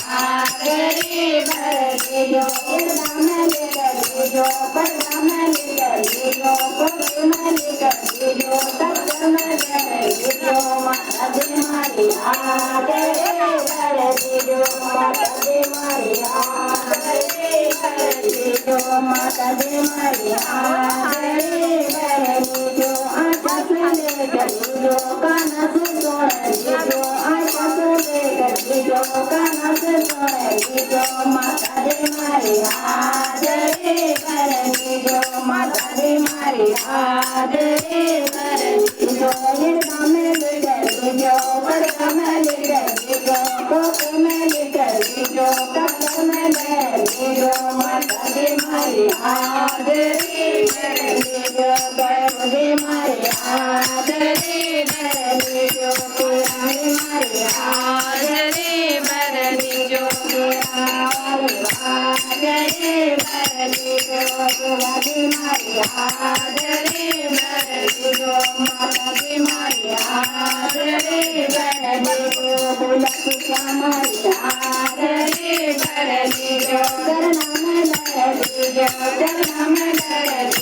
आदरे भरदेजो दाम लेकर देजो परदाम लेकर देजो पगम लेकर देजो तत्म लेकर देजो माता दे मारी आदरे भरदेजो माता दे मारी आदरे भरदेजो माता दे मारी आदरे भरदेजो आटा लेकर देजो काना से सोने देजो आटा लेकर देजो काना से सोने देजो माता दे मारी आदरे भरदेजो माता दे मारी आदरे भरदेजो दाम लेकर देजो परदाम लेकर देजो पगम लेकर देजो तत्म लेकर देजो माता दे मारी आदरे भरदेजो गम दे मारी आदरे भरदेजो पुराणी मारी आदरे भरदेजो आदरे भरदेजो पुराणी मारी आदरे भरदेजो माता दे मारी आदरे भरदेजो बुलकुचा मारी आदरे भरदेजो करनाम भरदेजो करनाम भरदेजो